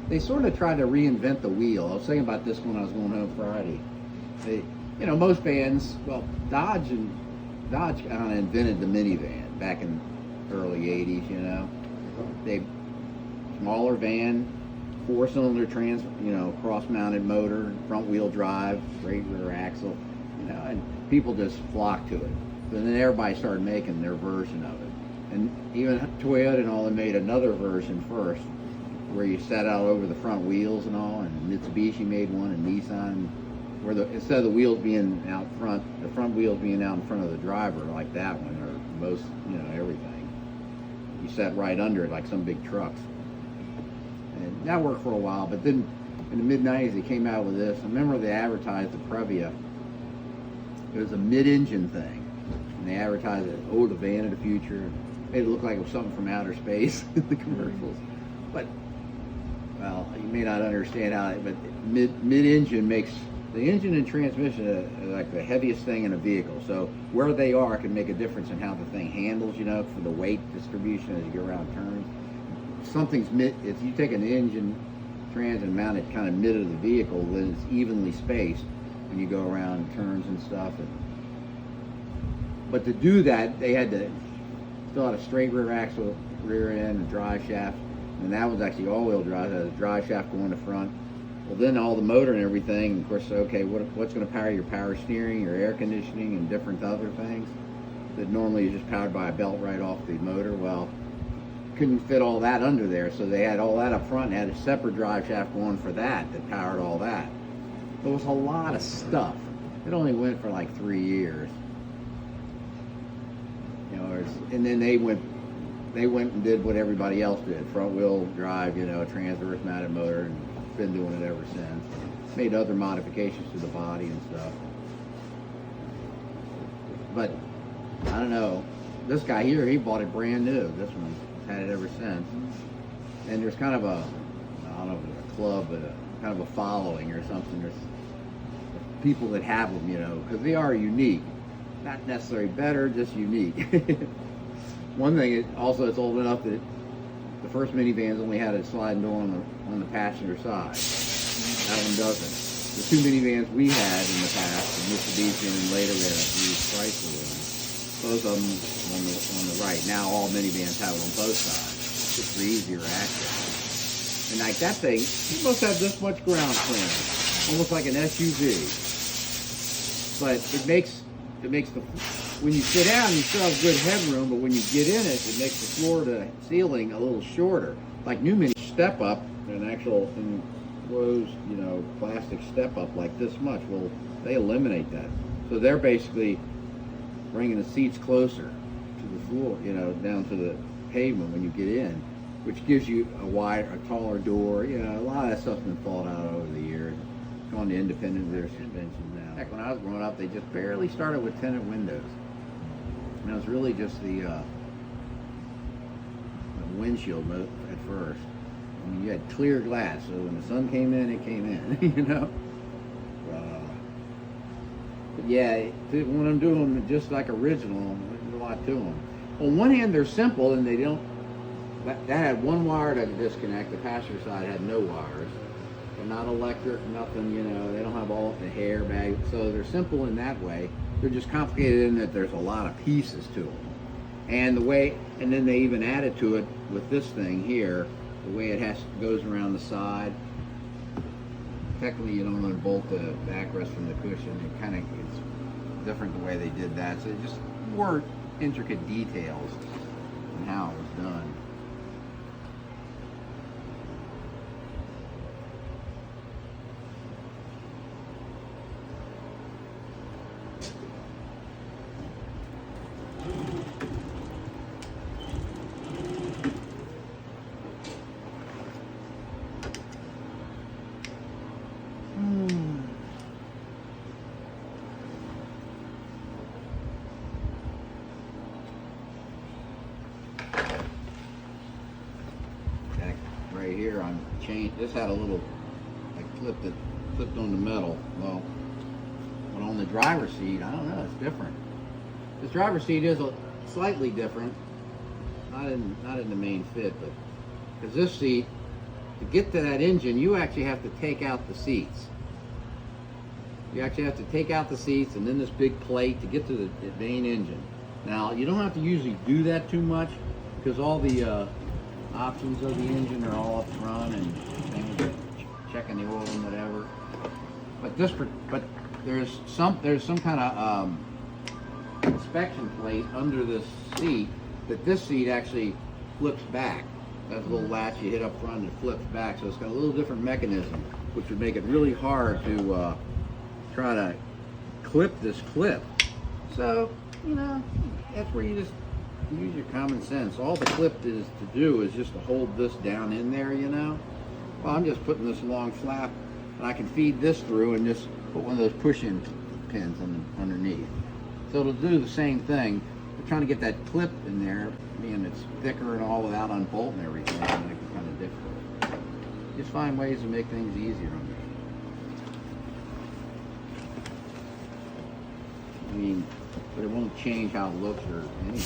they sort of tried to reinvent the wheel. I was thinking about this when I was going home Friday. They, you know, most vans, well, Dodge kind of invented the minivan back in the early 80s, you know. They, smaller van, 4-cylinder cross-mounted motor, front-wheel drive, straight rear axle, you know, and people just flocked to it. But then everybody started making their version of it. And even Toyota and all, they made another version first, where you sat out over the front wheels and all, and Mitsubishi made one, and Nissan, where instead of the wheels being out front, the front wheels being out in front of the driver, like that one, or most, you know, everything. You sat right under it like some big trucks. And that worked for a while, but then in the mid-90s they came out with this. I remember they advertised the Previa. It was a mid-engine thing. And they advertised it, the van of the future. Made it look like it was something from outer space in the commercials. But, well, you may not understand how it, but mid-engine makes the engine and transmission like the heaviest thing in a vehicle. So where they are can make a difference in how the thing handles, you know, for the weight distribution as you go around turns. Something's if you take an engine, trans, and mount it kind of mid of the vehicle, then it's evenly spaced when you go around turns and stuff. But to do that, they had to still had a straight rear axle, rear end, and drive shaft, and that was actually all-wheel drive. It had a drive shaft going to front. Well, then all the motor and everything, of course, okay, what's going to power your power steering, your air conditioning, and different other things that normally is just powered by a belt right off the motor? Well, couldn't fit all that under there, so they had all that up front and had a separate drive shaft going for that powered all that. There was a lot of stuff. It only went for like 3 years. You know, and then they went and did what everybody else did, front wheel drive, you know, a transverse mounted motor, and been doing it ever since. Made other modifications to the body and stuff. But I don't know, this guy here, he bought it brand new. This one's had it ever since. And there's kind of a, I don't know if it's a club, but kind of a following or something. There's people that have them, you know, because they are unique. Not necessarily better, just unique. One thing, also it's old enough that the first minivans only had a sliding door on the passenger side. That one doesn't. The two minivans we had in the past, the Mitsubishi, and later we had a used Chrysler one. Both of them on the right. Now all minivans have it on both sides, just for easier access. And like that thing, you must have this much ground clearance, almost like an SUV. But it makes the, when you sit down, you still have good headroom, but when you get in it, it makes the floor to ceiling a little shorter. Like new mini step up, an actual enclosed, you know, plastic step up like this much. Well, they eliminate that. So they're basically bringing the seats closer to the floor, you know, down to the pavement when you get in, which gives you a taller door. You know, a lot of that stuff's been thought out over the years. Going to independent rear suspensions now. Heck, when I was growing up, they just barely started with tinted windows. And it was really just the windshield at first. I mean, you had clear glass, so when the sun came in, it came in, you know? But yeah, when I'm doing them just like original, there's a lot to them. On one hand, they're simple, and they don't, that had one wire to disconnect. The passenger side had no wires. They're not electric, nothing, you know, they don't have all the hair bag, so they're simple in that way. They're just complicated in that there's a lot of pieces to them. And and then they even added to it with this thing here, the way it goes around the side. Technically, you don't unbolt the backrest from the cushion. It kind of is different the way they did that. So just more intricate details in how it was done. Right here on chain, this had a little clip that clipped on the metal. Well, but on the driver's seat, I don't know, it's different. This driver's seat is slightly different, not in the main fit, but because this seat to get to that engine, you actually have to take out the seats. You actually have to take out the seats and then this big plate to get to the main engine. Now, you don't have to usually do that too much because all the options of the engine are all up front and things, checking the oil and whatever. But there's some kind of inspection plate under this seat that this seat actually flips back. That little latch you hit up front and it flips back, so it's got a little different mechanism, which would make it really hard to try to clip this clip. So, you know, that's where you just use your common sense. All the clip is to do is just to hold this down in there, you know. Well, I'm just putting this long flap, and I can feed this through and just put one of those push-in pins underneath. So it'll do the same thing. We're trying to get that clip in there, being it's thicker and all without unbolting everything, and make it kind of difficult. Just find ways to make things easier on you. I mean, but it won't change how it looks or anything.